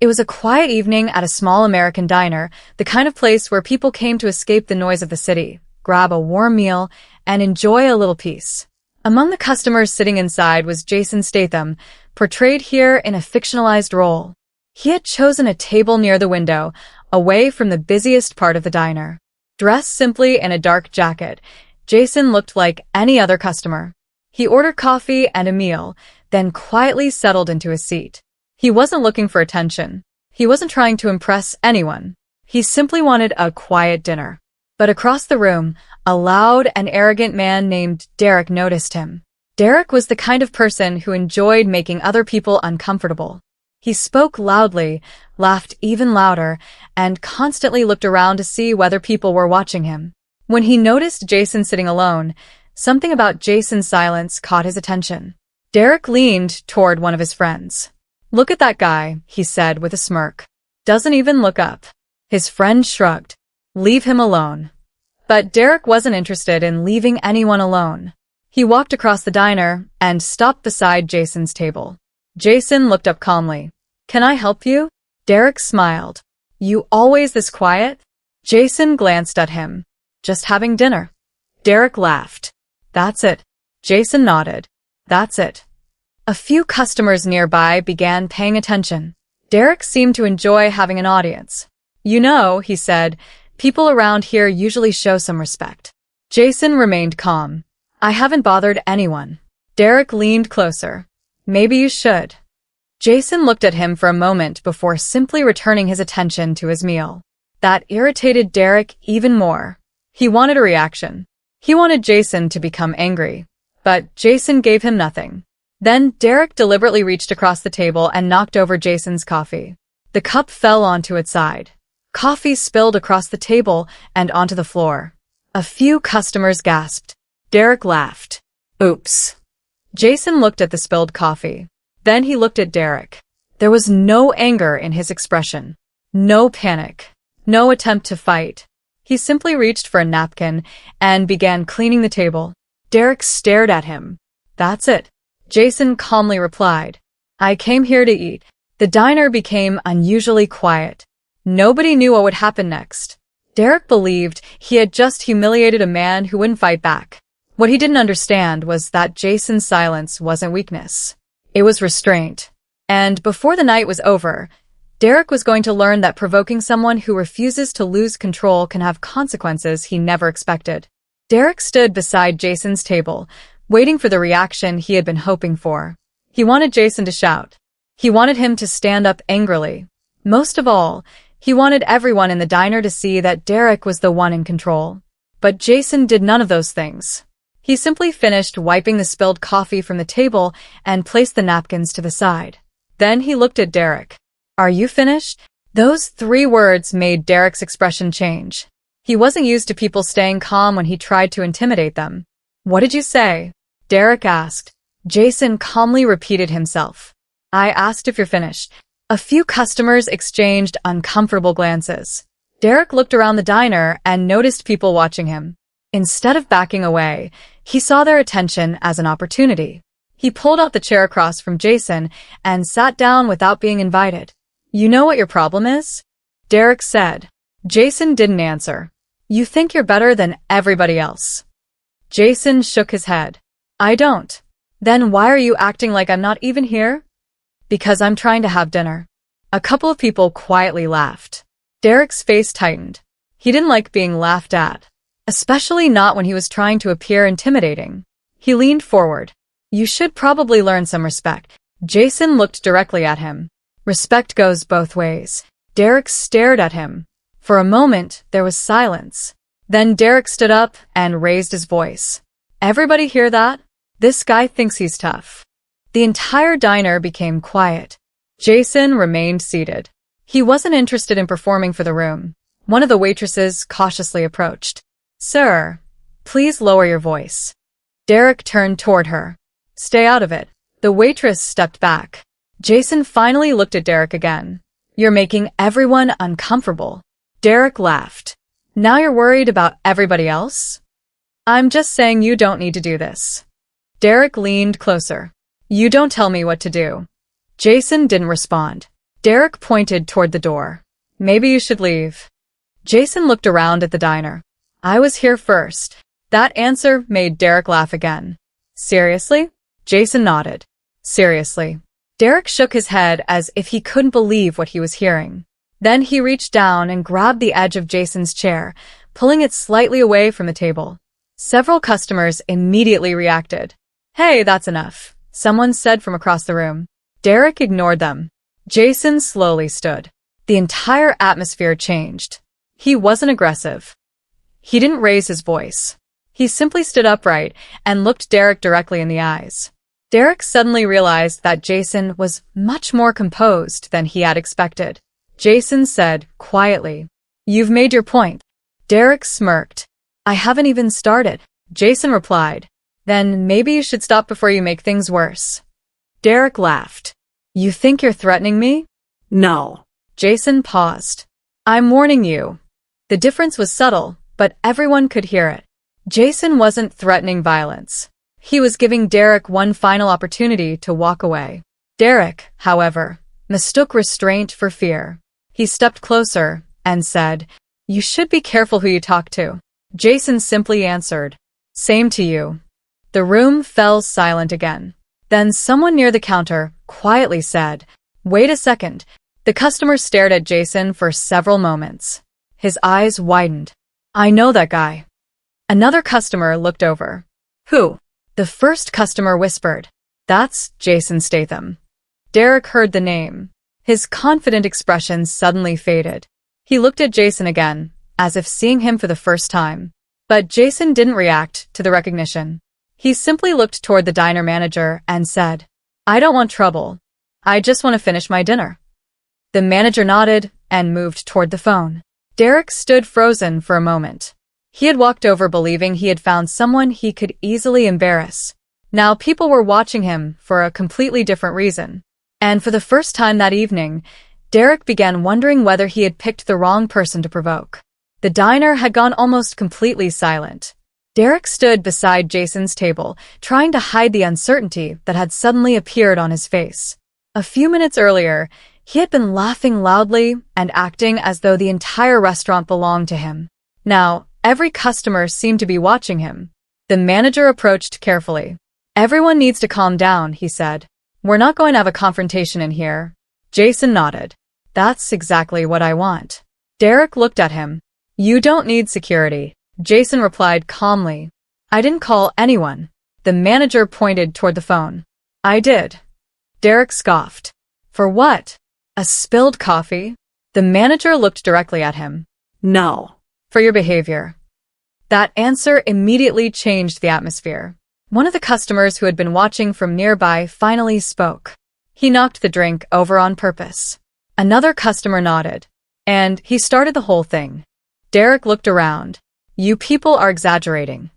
It was a quiet evening at a small American diner, the kind of place where people came to escape the noise of the city, grab a warm meal, and enjoy a little peace. Among the customers sitting inside was Jason Statham, portrayed here in a fictionalized role. He had chosen a table near the window, away from the busiest part of the diner. Dressed simply in a dark jacket, Jason looked like any other customer. He ordered coffee and a meal, then quietly settled into his seat. He wasn't looking for attention. He wasn't trying to impress anyone. He simply wanted a quiet dinner. But across the room, a loud and arrogant man named Derek noticed him. Derek was the kind of person who enjoyed making other people uncomfortable. He spoke loudly, laughed even louder, and constantly looked around to see whether people were watching him. When he noticed Jason sitting alone, something about Jason's silence caught his attention. Derek leaned toward one of his friends. "Look at that guy," he said with a smirk. "Doesn't even look up." His friend shrugged. "Leave him alone." But Derek wasn't interested in leaving anyone alone. He walked across the diner and stopped beside Jason's table. Jason looked up calmly. "Can I help you?" Derek smiled. "You always this quiet?" Jason glanced at him. "Just having dinner." Derek laughed. "That's it." Jason nodded. "That's it." A few customers nearby began paying attention. Derek seemed to enjoy having an audience. "You know," he said, "people around here usually show some respect." Jason remained calm. "I haven't bothered anyone." Derek leaned closer. "Maybe you should." Jason looked at him for a moment before simply returning his attention to his meal. That irritated Derek even more. He wanted a reaction. He wanted Jason to become angry. But Jason gave him nothing. Then Derek deliberately reached across the table and knocked over Jason's coffee. The cup fell onto its side. Coffee spilled across the table and onto the floor. A few customers gasped. Derek laughed. "Oops." Jason looked at the spilled coffee. Then he looked at Derek. There was no anger in his expression. No panic. No attempt to fight. He simply reached for a napkin and began cleaning the table. Derek stared at him. "That's it." Jason calmly replied. "I came here to eat." The diner became unusually quiet. Nobody knew what would happen next. Derek believed he had just humiliated a man who wouldn't fight back. What he didn't understand was that Jason's silence wasn't weakness. It was restraint. And before the night was over, Derek was going to learn that provoking someone who refuses to lose control can have consequences he never expected. Derek stood beside Jason's table, waiting for the reaction he had been hoping for. He wanted Jason to shout. He wanted him to stand up angrily. Most of all, he wanted everyone in the diner to see that Derek was the one in control. But Jason did none of those things. He simply finished wiping the spilled coffee from the table and placed the napkins to the side. Then he looked at Derek. "Are you finished?" Those 3 words made Derek's expression change. He wasn't used to people staying calm when he tried to intimidate them. "What did you say?" Derek asked. Jason calmly repeated himself. "I asked if you're finished." A few customers exchanged uncomfortable glances. Derek looked around the diner and noticed people watching him. Instead of backing away, he saw their attention as an opportunity. He pulled out the chair across from Jason and sat down without being invited. "You know what your problem is?" Derek said. Jason didn't answer. "You think you're better than everybody else." Jason shook his head. "I don't." "Then why are you acting like I'm not even here?" "Because I'm trying to have dinner." A couple of people quietly laughed. Derek's face tightened. He didn't like being laughed at, especially not when he was trying to appear intimidating. He leaned forward. "You should probably learn some respect." Jason looked directly at him. "Respect goes both ways." Derek stared at him. For a moment, there was silence. Then Derek stood up and raised his voice. "Everybody hear that? This guy thinks he's tough." The entire diner became quiet. Jason remained seated. He wasn't interested in performing for the room. One of the waitresses cautiously approached. "Sir, please lower your voice." Derek turned toward her. "Stay out of it." The waitress stepped back. Jason finally looked at Derek again. "You're making everyone uncomfortable." Derek laughed. "Now you're worried about everybody else?" "I'm just saying you don't need to do this." Derek leaned closer. "You don't tell me what to do." Jason didn't respond. Derek pointed toward the door. Maybe you should leave. Jason looked around at the diner. I was here first. That answer made Derek laugh again. Seriously? Jason nodded. Seriously. Derek shook his head as if he couldn't believe what he was hearing. Then he reached down and grabbed the edge of Jason's chair, pulling it slightly away from the table. Several customers immediately reacted. Hey, that's enough, someone said from across the room. Derek ignored them. Jason slowly stood. The entire atmosphere changed. He wasn't aggressive. He didn't raise his voice. He simply stood upright and looked Derek directly in the eyes. Derek suddenly realized that Jason was much more composed than he had expected. Jason said quietly, "You've made your point." Derek smirked. "I haven't even started." Jason replied, "Then maybe you should stop before you make things worse." Derek laughed. "You think you're threatening me?" "No." Jason paused. "I'm warning you." The difference was subtle, but everyone could hear it. Jason wasn't threatening violence. He was giving Derek one final opportunity to walk away. Derek, however, mistook restraint for fear. He stepped closer and said, "You should be careful who you talk to." Jason simply answered, "Same to you." The room fell silent again. Then someone near the counter quietly said, "Wait a second." The customer stared at Jason for several moments. His eyes widened. "I know that guy." Another customer looked over. "Who?" The first customer whispered, "That's Jason Statham." Derek heard the name. His confident expression suddenly faded. He looked at Jason again, as if seeing him for the first time. But Jason didn't react to the recognition. He simply looked toward the diner manager and said, "I don't want trouble. I just want to finish my dinner." The manager nodded and moved toward the phone. Derek stood frozen for a moment. He had walked over believing he had found someone he could easily embarrass. Now people were watching him for a completely different reason. And for the first time that evening, Derek began wondering whether he had picked the wrong person to provoke. The diner had gone almost completely silent. Derek stood beside Jason's table, trying to hide the uncertainty that had suddenly appeared on his face. A few minutes earlier, he had been laughing loudly and acting as though the entire restaurant belonged to him. Now, every customer seemed to be watching him. The manager approached carefully. "Everyone needs to calm down," he said. "We're not going to have a confrontation in here." Jason nodded. "That's exactly what I want." Derek looked at him. "You don't need security." Jason replied calmly. "I didn't call anyone." The manager pointed toward the phone. "I did." Derek scoffed. "For what? A spilled coffee?" The manager looked directly at him. "No." "For your behavior." That answer immediately changed the atmosphere. One of the customers who had been watching from nearby finally spoke. He knocked the drink over on purpose. Another customer nodded. And he started the whole thing. Derek looked around. "You people are exaggerating."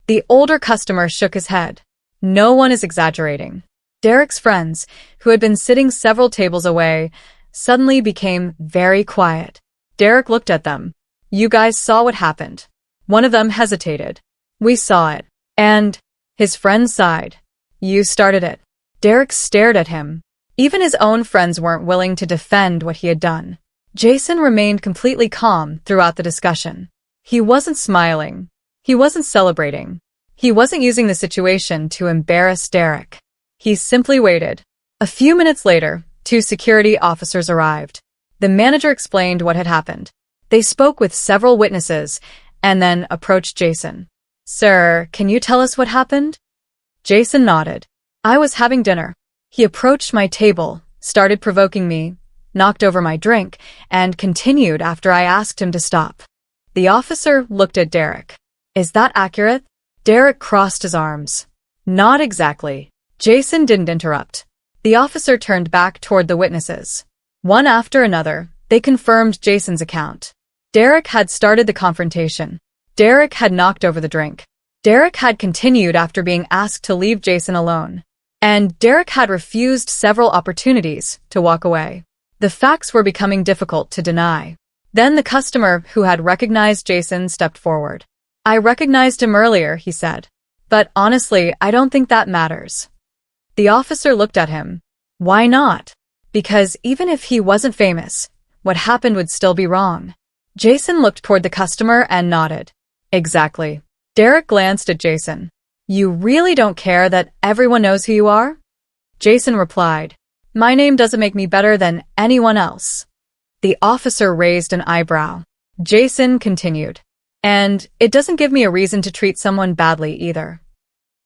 The older customer shook his head. "No one is exaggerating." Derek's friends, who had been sitting several tables away, suddenly became very quiet. Derek looked at them. "You guys saw what happened." One of them hesitated. "We saw it." And his friend sighed. "You started it." Derek stared at him. Even his own friends weren't willing to defend what he had done. Jason remained completely calm throughout the discussion. He wasn't smiling. He wasn't celebrating. He wasn't using the situation to embarrass Derek. He simply waited. A few minutes later, 2 security officers arrived. The manager explained what had happened. They spoke with several witnesses and then approached Jason. "Sir, can you tell us what happened?" Jason nodded. "I was having dinner. He approached my table, started provoking me, knocked over my drink, and continued after I asked him to stop." The officer looked at Derek. "Is that accurate?" Derek crossed his arms. "Not exactly." Jason didn't interrupt. The officer turned back toward the witnesses. One after another, they confirmed Jason's account. Derek had started the confrontation. Derek had knocked over the drink. Derek had continued after being asked to leave Jason alone. And Derek had refused several opportunities to walk away. The facts were becoming difficult to deny. Then the customer who had recognized Jason stepped forward. "I recognized him earlier," he said. "But honestly, I don't think that matters." The officer looked at him. "Why not?" Because even if he wasn't famous, what happened would still be wrong. Jason looked toward the customer and nodded. Exactly. Derek glanced at Jason. You really don't care that everyone knows who you are? Jason replied. My name doesn't make me better than anyone else. The officer raised an eyebrow. Jason continued. And it doesn't give me a reason to treat someone badly either.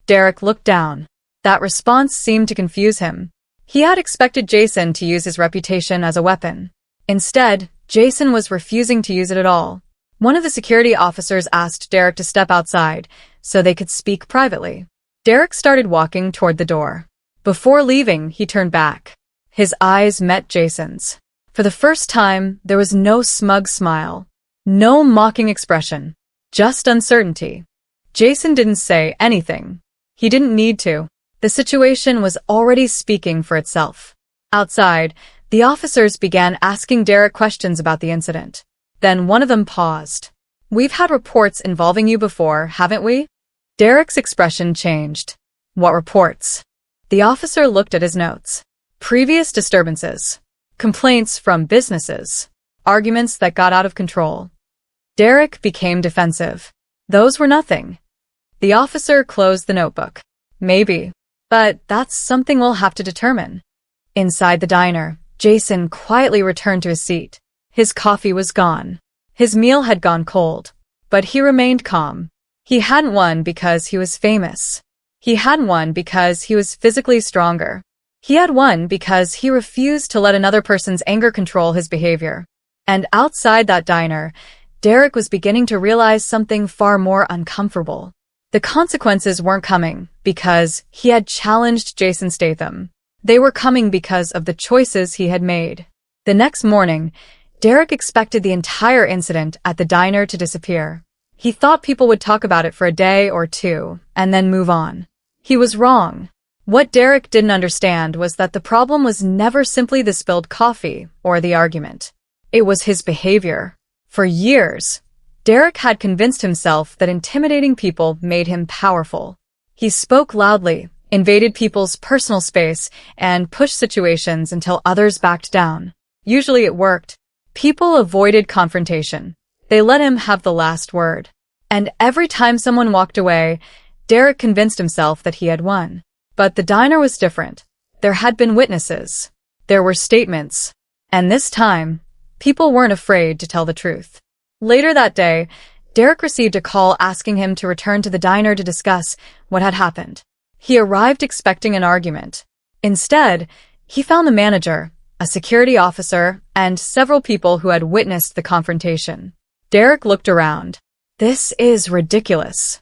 Derek looked down. That response seemed to confuse him. He had expected Jason to use his reputation as a weapon. Instead, Jason was refusing to use it at all. One of the security officers asked Derek to step outside so they could speak privately. Derek started walking toward the door. Before leaving, he turned back. His eyes met Jason's. For the first time, there was no smug smile. No mocking expression. Just uncertainty. Jason didn't say anything. He didn't need to. The situation was already speaking for itself. Outside, the officers began asking Derek questions about the incident. Then one of them paused. We've had reports involving you before, haven't we? Derek's expression changed. What reports? The officer looked at his notes. Previous disturbances. Complaints from businesses. Arguments that got out of control. Derek became defensive. Those were nothing. The officer closed the notebook. Maybe. But that's something we'll have to determine. Inside the diner, Jason quietly returned to his seat. His coffee was gone. His meal had gone cold. But he remained calm. He hadn't won because he was famous. He hadn't won because he was physically stronger. He had won because he refused to let another person's anger control his behavior. And outside that diner, Derek was beginning to realize something far more uncomfortable. The consequences weren't coming because he had challenged Jason Statham. They were coming because of the choices he had made. The next morning, Derek expected the entire incident at the diner to disappear. He thought people would talk about it for a day or two and then move on. He was wrong. What Derek didn't understand was that the problem was never simply the spilled coffee or the argument. It was his behavior. For years, Derek had convinced himself that intimidating people made him powerful. He spoke loudly, invaded people's personal space, and pushed situations until others backed down. Usually it worked. People avoided confrontation. They let him have the last word. And every time someone walked away, Derek convinced himself that he had won. But the diner was different. There had been witnesses. There were statements. And this time, people weren't afraid to tell the truth. Later that day, Derek received a call asking him to return to the diner to discuss what had happened. He arrived expecting an argument. Instead, he found the manager, a security officer, and several people who had witnessed the confrontation. Derek looked around. This is ridiculous.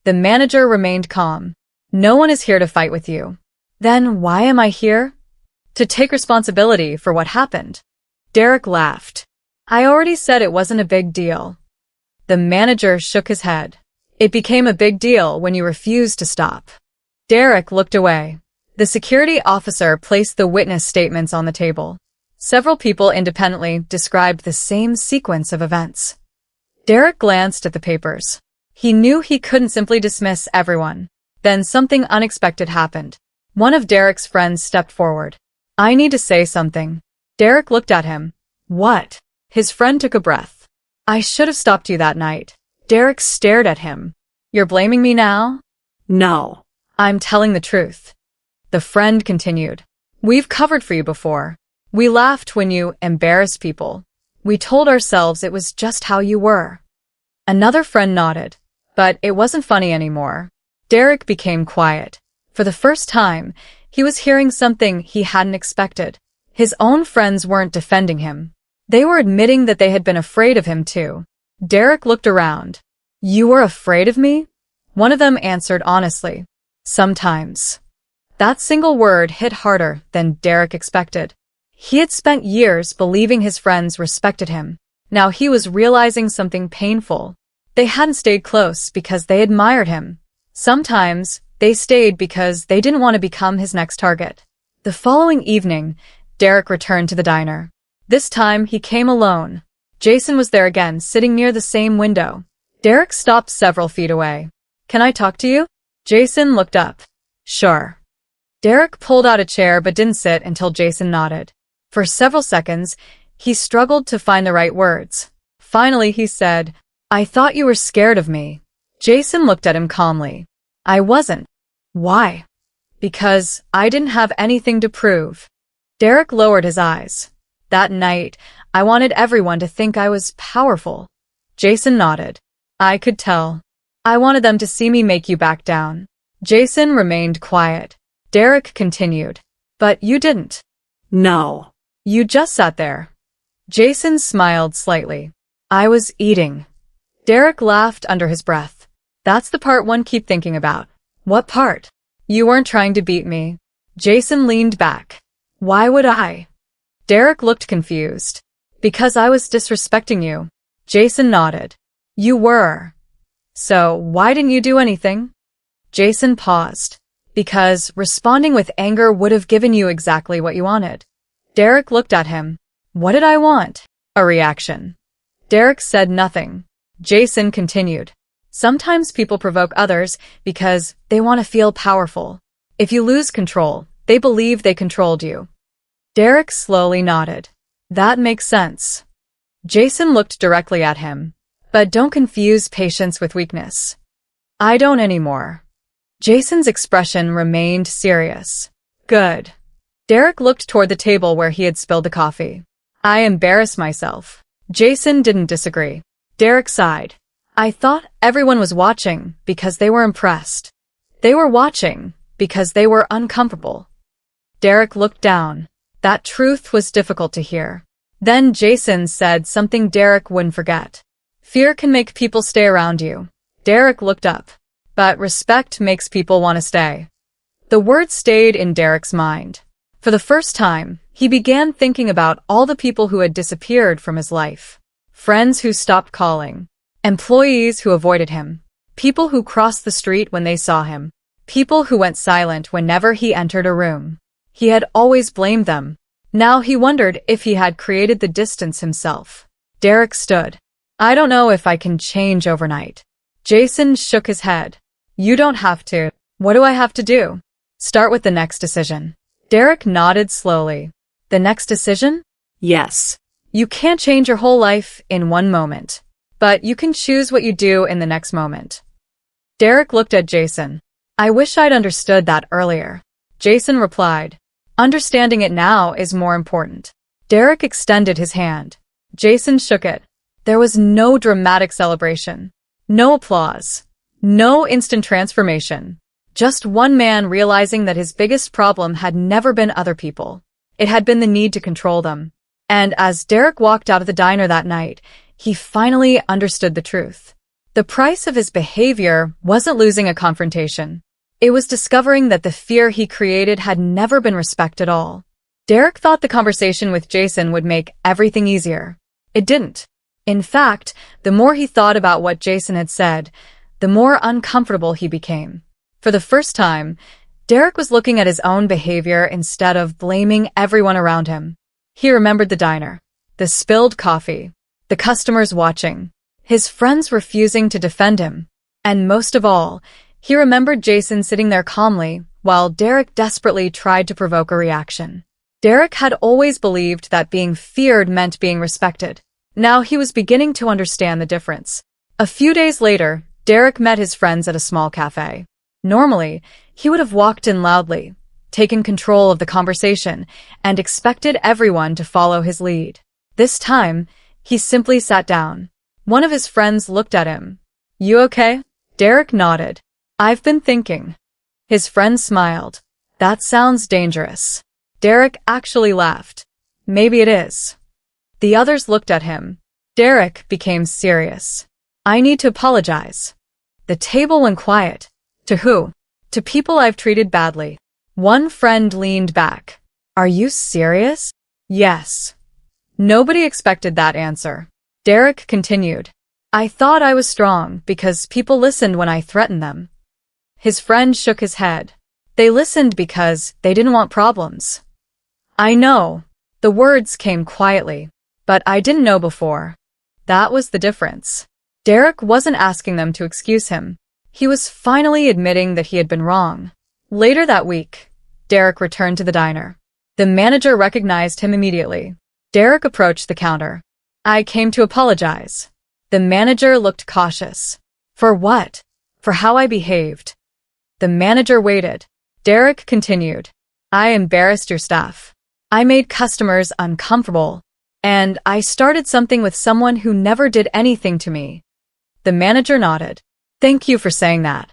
The manager remained calm. No one is here to fight with you. Then why am I here? To take responsibility for what happened. Derek laughed. I already said it wasn't a big deal. The manager shook his head. It became a big deal when you refused to stop. Derek looked away. The security officer placed the witness statements on the table. Several people independently described the same sequence of events. Derek glanced at the papers. He knew he couldn't simply dismiss everyone. Then something unexpected happened. One of Derek's friends stepped forward. I need to say something. Derek looked at him. What? His friend took a breath. I should have stopped you that night. Derek stared at him. You're blaming me now? No. I'm telling the truth. The friend continued. We've covered for you before. We laughed when you embarrassed people. We told ourselves it was just how you were. Another friend nodded. But it wasn't funny anymore. Derek became quiet. For the first time, he was hearing something he hadn't expected. His own friends weren't defending him. They were admitting that they had been afraid of him too. Derek looked around. You were afraid of me? One of them answered honestly. Sometimes. That single word hit harder than Derek expected. He had spent years believing his friends respected him. Now he was realizing something painful. They hadn't stayed close because they admired him. Sometimes, they stayed because they didn't want to become his next target. The following evening, Derek returned to the diner. This time, he came alone. Jason was there again, sitting near the same window. Derek stopped several feet away. Can I talk to you? Jason looked up. Sure. Derek pulled out a chair but didn't sit until Jason nodded. For several seconds, he struggled to find the right words. Finally, he said, "I thought you were scared of me." Jason looked at him calmly. "I wasn't." "Why?" "Because I didn't have anything to prove." Derek lowered his eyes. "That night, I wanted everyone to think I was powerful." Jason nodded. "I could tell. I wanted them to see me make you back down." Jason remained quiet. Derek continued. "But you didn't." No. "You just sat there." Jason smiled slightly. "I was eating." Derek laughed under his breath. "That's the part one keep thinking about." "What part?" "You weren't trying to beat me." Jason leaned back. "Why would I?" Derek looked confused. "Because I was disrespecting you." Jason nodded. "You were. So why didn't you do anything?" Jason paused. "Because responding with anger would have given you exactly what you wanted." Derek looked at him. "What did I want?" "A reaction." Derek said nothing. Jason continued. "Sometimes people provoke others because they want to feel powerful. If you lose control, they believe they controlled you." Derek slowly nodded. "That makes sense." Jason looked directly at him. "But don't confuse patience with weakness." "I don't anymore." Jason's expression remained serious. "Good." Derek looked toward the table where he had spilled the coffee. "I embarrass myself." Jason didn't disagree. Derek sighed. "I thought everyone was watching because they were impressed. They were watching because they were uncomfortable." Derek looked down. That truth was difficult to hear. Then Jason said something Derek wouldn't forget. "Fear can make people stay around you." Derek looked up. "But respect makes people want to stay." The word stayed in Derek's mind. For the first time, he began thinking about all the people who had disappeared from his life. Friends who stopped calling. Employees who avoided him. People who crossed the street when they saw him. People who went silent whenever he entered a room. He had always blamed them. Now he wondered if he had created the distance himself. Derek stood. "I don't know if I can change overnight." Jason shook his head. "You don't have to." "What do I have to do?" "Start with the next decision." Derek nodded slowly. "The next decision?" Yes. "You can't change your whole life in one moment, but you can choose what you do in the next moment." Derek looked at Jason. "I wish I'd understood that earlier." Jason replied. "Understanding it now is more important." Derek extended his hand. Jason shook it. There was no dramatic celebration. No applause. No instant transformation. Just one man realizing that his biggest problem had never been other people. It had been the need to control them. And as Derek walked out of the diner that night, he finally understood the truth. The price of his behavior wasn't losing a confrontation. It was discovering that the fear he created had never been respected at all. Derek thought the conversation with Jason would make everything easier. It didn't. In fact, the more he thought about what Jason had said, the more uncomfortable he became. For the first time, Derek was looking at his own behavior instead of blaming everyone around him. He remembered the diner, the spilled coffee, the customers watching, his friends refusing to defend him, and most of all, he remembered Jason sitting there calmly while Derek desperately tried to provoke a reaction. Derek had always believed that being feared meant being respected. Now he was beginning to understand the difference. A few days later, Derek met his friends at a small cafe. Normally, he would have walked in loudly, taken control of the conversation, and expected everyone to follow his lead. This time, he simply sat down. One of his friends looked at him. "You okay?" Derek nodded. "I've been thinking." His friend smiled. "That sounds dangerous." Derek actually laughed. "Maybe it is." The others looked at him. Derek became serious. "I need to apologize." The table went quiet. "To who?" "To people I've treated badly." One friend leaned back. "Are you serious?" "Yes." Nobody expected that answer. Derek continued. "I thought I was strong because people listened when I threatened them." His friend shook his head. "They listened because they didn't want problems." "I know." The words came quietly. "But I didn't know before." That was the difference. Derek wasn't asking them to excuse him. He was finally admitting that he had been wrong. Later that week, Derek returned to the diner. The manager recognized him immediately. Derek approached the counter. "I came to apologize." The manager looked cautious. "For what?" "For how I behaved." The manager waited. Derek continued. "I embarrassed your staff. I made customers uncomfortable. And I started something with someone who never did anything to me." The manager nodded. "Thank you for saying that."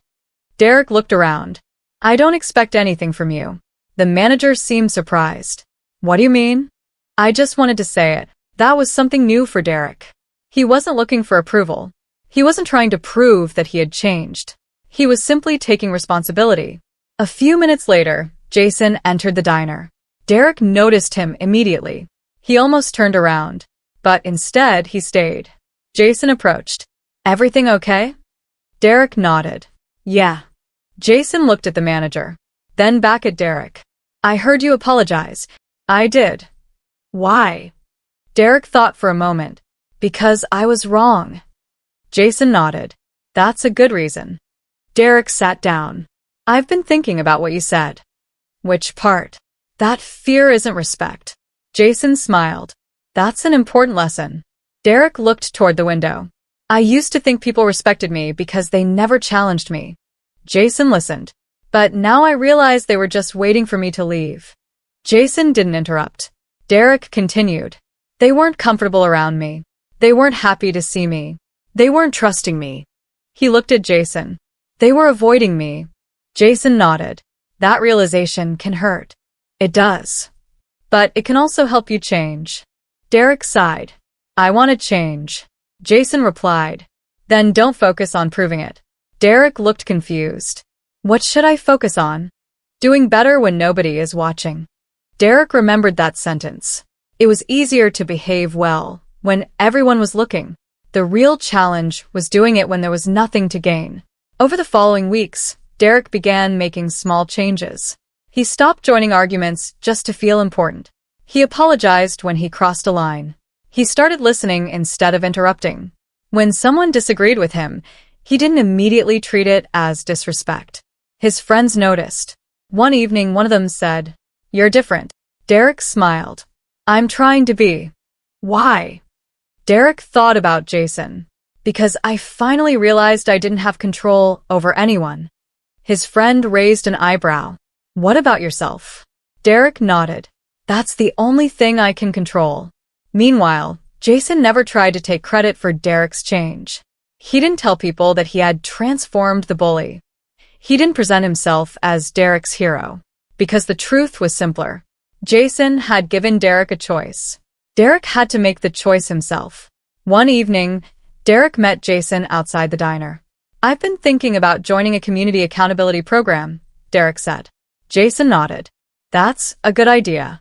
Derek looked around. "I don't expect anything from you." The manager seemed surprised. "What do you mean?" "I just wanted to say it." That was something new for Derek. He wasn't looking for approval. He wasn't trying to prove that he had changed. He was simply taking responsibility. A few minutes later, Jason entered the diner. Derek noticed him immediately. He almost turned around, but instead he stayed. Jason approached. "Everything okay?" Derek nodded. "Yeah." Jason looked at the manager, then back at Derek. "I heard you apologize." "I did." "Why?" Derek thought for a moment. "Because I was wrong." Jason nodded. "That's a good reason." Derek sat down. "I've been thinking about what you said." "Which part?" "That fear isn't respect." Jason smiled. "That's an important lesson." Derek looked toward the window. "I used to think people respected me because they never challenged me." Jason listened. "But now I realize they were just waiting for me to leave." Jason didn't interrupt. Derek continued. "They weren't comfortable around me. They weren't happy to see me. They weren't trusting me." He looked at Jason. "They were avoiding me." Jason nodded. "That realization can hurt." "It does. But it can also help you change." Derek sighed. "I want to change." Jason replied. "Then don't focus on proving it." Derek looked confused. "What should I focus on?" "Doing better when nobody is watching." Derek remembered that sentence. It was easier to behave well when everyone was looking. The real challenge was doing it when there was nothing to gain. Over the following weeks, Derek began making small changes. He stopped joining arguments just to feel important. He apologized when he crossed a line. He started listening instead of interrupting. When someone disagreed with him, he didn't immediately treat it as disrespect. His friends noticed. One evening, one of them said, "You're different." Derek smiled. "I'm trying to be." "Why?" Derek thought about Jason. "Because I finally realized I didn't have control over anyone." His friend raised an eyebrow. "What about yourself?" Derek nodded. "That's the only thing I can control." Meanwhile, Jason never tried to take credit for Derek's change. He didn't tell people that he had transformed the bully. He didn't present himself as Derek's hero. Because the truth was simpler. Jason had given Derek a choice. Derek had to make the choice himself. One evening, Derek met Jason outside the diner. "I've been thinking about joining a community accountability program," Derek said. Jason nodded. "That's a good idea.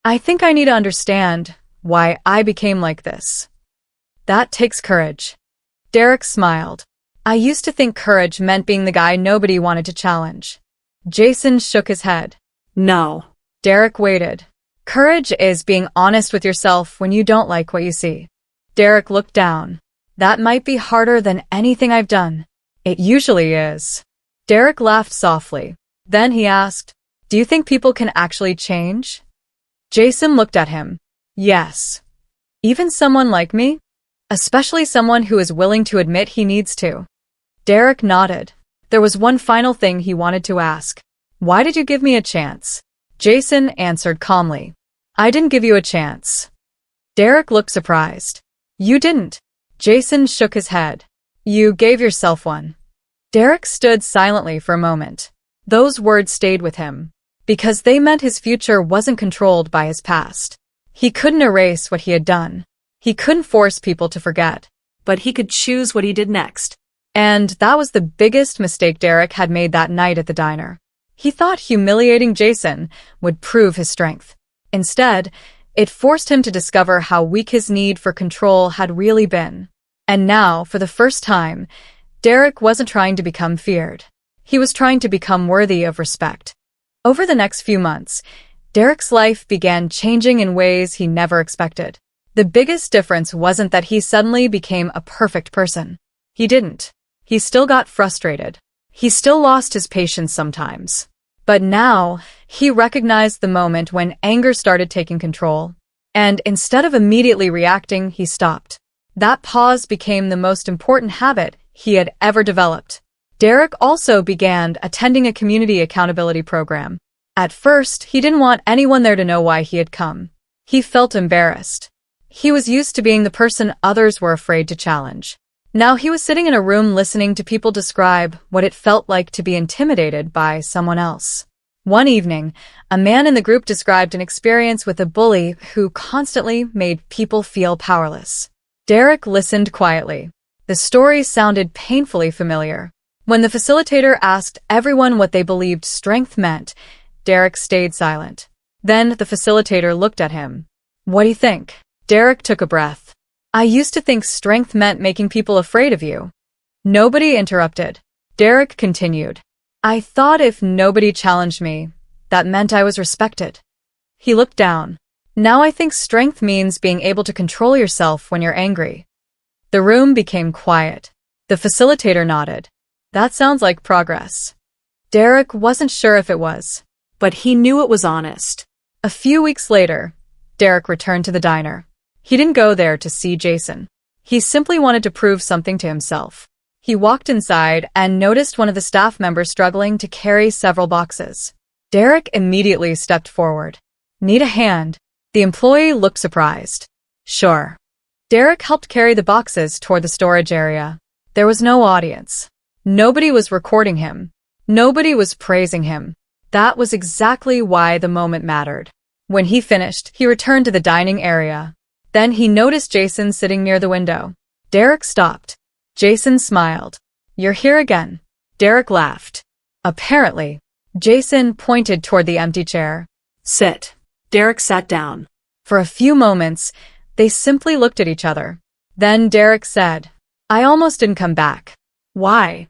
I think I need to understand why I became like this." "That takes courage." Derek smiled. "I used to think courage meant being the guy nobody wanted to challenge." Jason shook his head. No. Derek waited. "Courage is being honest with yourself when you don't like what you see." Derek looked down. "That might be harder than anything I've done." "It usually is." Derek laughed softly. Then he asked, "Do you think people can actually change?" Jason looked at him. "Yes." "Even someone like me?" "Especially someone who is willing to admit he needs to." Derek nodded. There was one final thing he wanted to ask. "Why did you give me a chance?" Jason answered calmly. "I didn't give you a chance." Derek looked surprised. "You didn't." Jason shook his head. "You gave yourself one." Derek stood silently for a moment. Those words stayed with him, because they meant his future wasn't controlled by his past. He couldn't erase what he had done. He couldn't force people to forget. But he could choose what he did next. And that was the biggest mistake Derek had made that night at the diner. He thought humiliating Jason would prove his strength. Instead, it forced him to discover how weak his need for control had really been. And now, for the first time, Derek wasn't trying to become feared. He was trying to become worthy of respect. Over the next few months, Derek's life began changing in ways he never expected. The biggest difference wasn't that he suddenly became a perfect person. He didn't. He still got frustrated. He still lost his patience sometimes. But now, he recognized the moment when anger started taking control. And instead of immediately reacting, he stopped. That pause became the most important habit he had ever developed. Derek also began attending a community accountability program. At first, he didn't want anyone there to know why he had come. He felt embarrassed. He was used to being the person others were afraid to challenge. Now he was sitting in a room listening to people describe what it felt like to be intimidated by someone else. One evening, a man in the group described an experience with a bully who constantly made people feel powerless. Derek listened quietly. The story sounded painfully familiar. When the facilitator asked everyone what they believed strength meant, Derek stayed silent. Then the facilitator looked at him. "What do you think?" Derek took a breath. "I used to think strength meant making people afraid of you." Nobody interrupted. Derek continued. "I thought if nobody challenged me, that meant I was respected." He looked down. "Now I think strength means being able to control yourself when you're angry." The room became quiet. The facilitator nodded. "That sounds like progress." Derek wasn't sure if it was, But he knew it was honest. A few weeks later, Derek returned to the diner. He didn't go there to see Jason. He simply wanted to prove something to himself. He walked inside and noticed one of the staff members struggling to carry several boxes. Derek immediately stepped forward. "Need a hand?" The employee looked surprised. "Sure." Derek helped carry the boxes toward the storage area. There was no audience. Nobody was recording him. Nobody was praising him. That was exactly why the moment mattered. When he finished, he returned to the dining area. Then he noticed Jason sitting near the window. Derek stopped. Jason smiled. "You're here again." Derek laughed. Apparently, Jason pointed toward the empty chair. "Sit." Derek sat down. For a few moments, they simply looked at each other. Then Derek said, "I almost didn't come back." "Why?"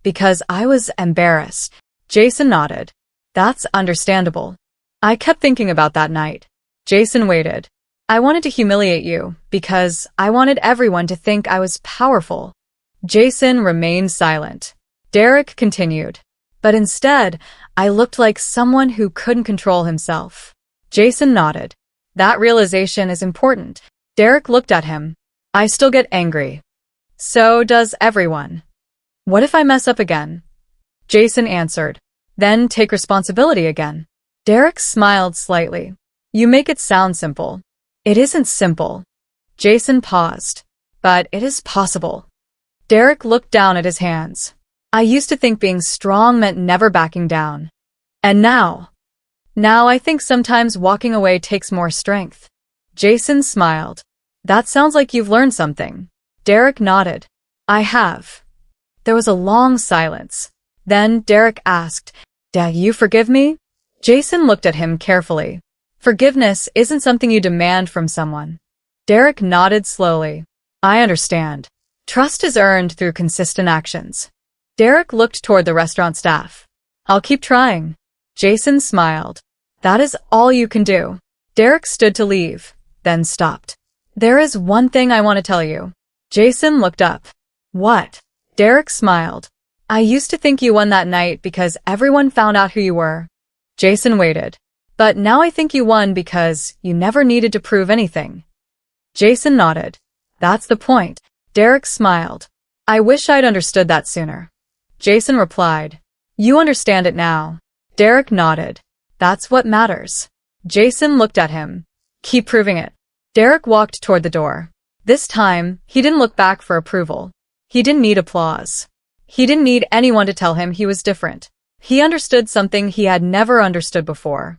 "Because I was embarrassed." Jason nodded. "That's understandable. I kept thinking about that night." Jason waited. "I wanted to humiliate you because I wanted everyone to think I was powerful." Jason remained silent. Derek continued. "But instead, I looked like someone who couldn't control himself." Jason nodded. "That realization is important." Derek looked at him. "I still get angry. So does everyone. What if I mess up again?" Jason answered. "Then take responsibility again." Derek smiled slightly. "You make it sound simple." "It isn't simple." Jason paused. "But it is possible." Derek looked down at his hands. "I used to think being strong meant never backing down. And now I think sometimes walking away takes more strength." Jason smiled. "That sounds like you've learned something." Derek nodded. "I have." There was a long silence. Then Derek asked, "Do you forgive me?" Jason looked at him carefully. "Forgiveness isn't something you demand from someone." Derek nodded slowly. "I understand. Trust is earned through consistent actions." Derek looked toward the restaurant staff. "I'll keep trying." Jason smiled. "That is all you can do." Derek stood to leave, then stopped. "There is one thing I want to tell you." Jason looked up. "What?" Derek smiled. "I used to think you won that night because everyone found out who you were." Jason waited. "But now I think you won because you never needed to prove anything." Jason nodded. "That's the point." Derek smiled. "I wish I'd understood that sooner." Jason replied. "You understand it now." Derek nodded. "That's what matters." Jason looked at him. "Keep proving it." Derek walked toward the door. This time, he didn't look back for approval. He didn't need applause. He didn't need anyone to tell him he was different. He understood something he had never understood before.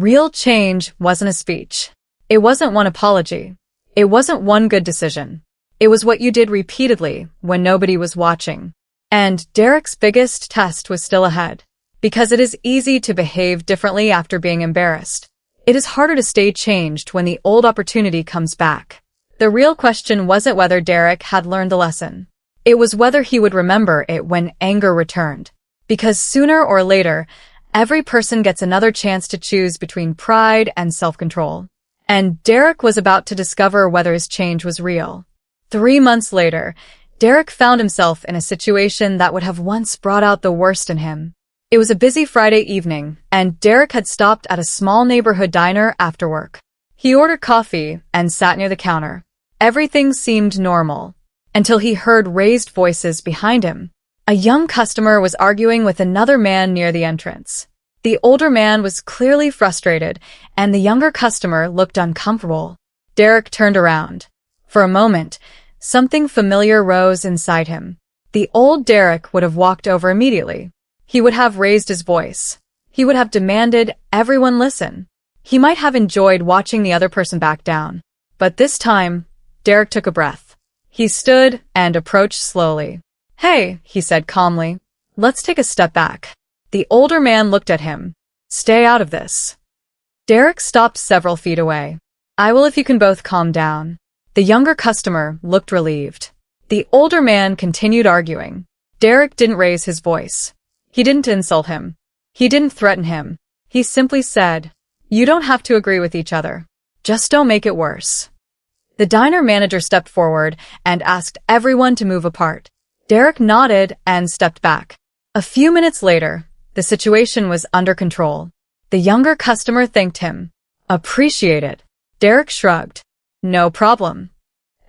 Real change wasn't a speech. It wasn't one apology. It wasn't one good decision. It was what you did repeatedly when nobody was watching. And Derek's biggest test was still ahead. Because it is easy to behave differently after being embarrassed. It is harder to stay changed when the old opportunity comes back. The real question wasn't whether Derek had learned the lesson. It was whether he would remember it when anger returned. Because sooner or later, every person gets another chance to choose between pride and self-control. And Derek was about to discover whether his change was real. 3 months later, Derek found himself in a situation that would have once brought out the worst in him. It was a busy Friday evening, and Derek had stopped at a small neighborhood diner after work. He ordered coffee and sat near the counter. Everything seemed normal, until he heard raised voices behind him. A young customer was arguing with another man near the entrance. The older man was clearly frustrated, and the younger customer looked uncomfortable. Derek turned around. For a moment, something familiar rose inside him. The old Derek would have walked over immediately. He would have raised his voice. He would have demanded everyone listen. He might have enjoyed watching the other person back down. But this time, Derek took a breath. He stood and approached slowly. "Hey," he said calmly. "Let's take a step back." The older man looked at him. "Stay out of this." Derek stopped several feet away. "I will if you can both calm down." The younger customer looked relieved. The older man continued arguing. Derek didn't raise his voice. He didn't insult him. He didn't threaten him. He simply said, "You don't have to agree with each other. Just don't make it worse." The diner manager stepped forward and asked everyone to move apart. Derek nodded and stepped back. A few minutes later, the situation was under control. The younger customer thanked him. "Appreciate it." Derek shrugged. "No problem."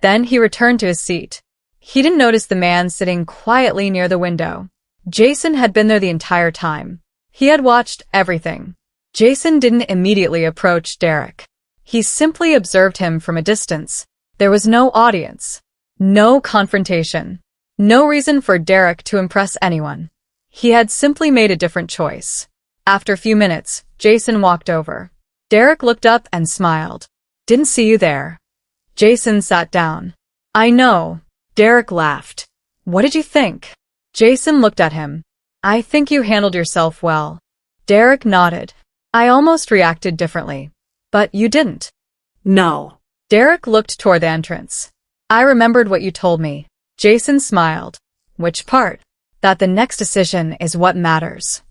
Then he returned to his seat. He didn't notice the man sitting quietly near the window. Jason had been there the entire time. He had watched everything. Jason didn't immediately approach Derek. He simply observed him from a distance. There was no audience, no confrontation, no reason for Derek to impress anyone. He had simply made a different choice. After a few minutes, Jason walked over. Derek looked up and smiled. "Didn't see you there." Jason sat down. "I know." Derek laughed. "What did you think?" Jason looked at him. "I think you handled yourself well." Derek nodded. "I almost reacted differently. But you didn't." No. Derek looked toward the entrance. "I remembered what you told me." Jason smiled. "Which part?" "That the next decision is what matters."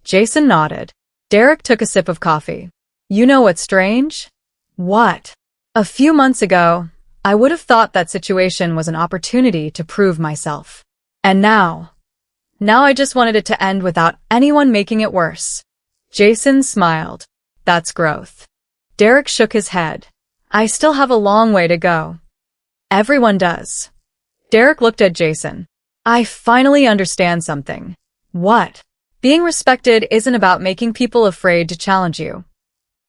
Jason nodded. Derek took a sip of coffee. "You know what's strange?" "What?" "A few months ago, I would have thought that situation was an opportunity to prove myself. And now I just wanted it to end without anyone making it worse." Jason smiled. "That's growth." Derek shook his head. "I still have a long way to go." "Everyone does." Derek looked at Jason. "I finally understand something." "What?" "Being respected isn't about making people afraid to challenge you."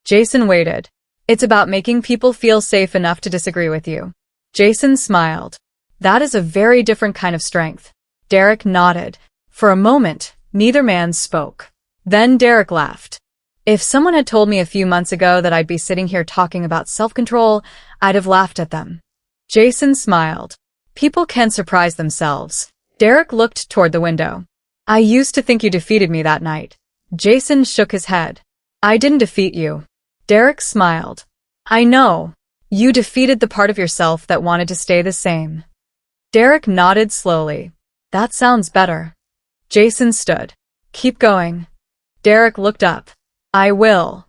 Jason waited. "It's about making people feel safe enough to disagree with you." Jason smiled. "That is a very different kind of strength." Derek nodded. For a moment, neither man spoke. Then Derek laughed. "If someone had told me a few months ago that I'd be sitting here talking about self-control, I'd have laughed at them." Jason smiled. "People can surprise themselves." Derek looked toward the window. "I used to think you defeated me that night." Jason shook his head. "I didn't defeat you." Derek smiled. "I know. You defeated the part of yourself that wanted to stay the same." Derek nodded slowly. "That sounds better." Jason stood. "Keep going." Derek looked up. "I will."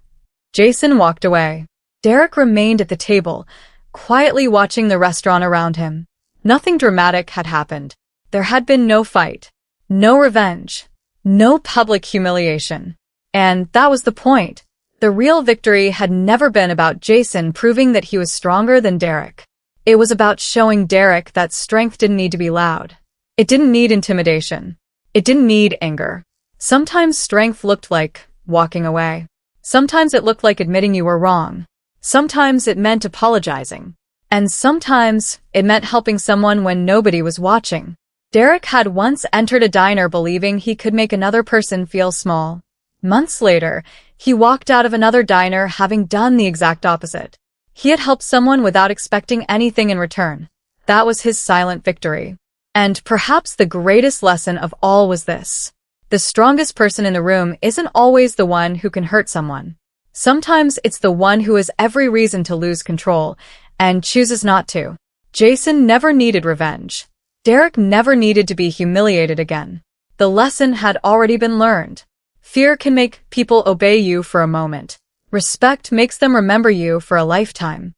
Jason walked away. Derek remained at the table, quietly watching the restaurant around him. Nothing dramatic had happened. There had been no fight, no revenge, no public humiliation. And that was the point. The real victory had never been about Jason proving that he was stronger than Derek. It was about showing Derek that strength didn't need to be loud. It didn't need intimidation. It didn't need anger. Sometimes strength looked like walking away. Sometimes it looked like admitting you were wrong. Sometimes it meant apologizing. And sometimes it meant helping someone when nobody was watching. Derek had once entered a diner believing he could make another person feel small. Months later, he walked out of another diner having done the exact opposite. He had helped someone without expecting anything in return. That was his silent victory. And perhaps the greatest lesson of all was this. The strongest person in the room isn't always the one who can hurt someone. Sometimes it's the one who has every reason to lose control and chooses not to. Jason never needed revenge. Derek never needed to be humiliated again. The lesson had already been learned. Fear can make people obey you for a moment. Respect makes them remember you for a lifetime.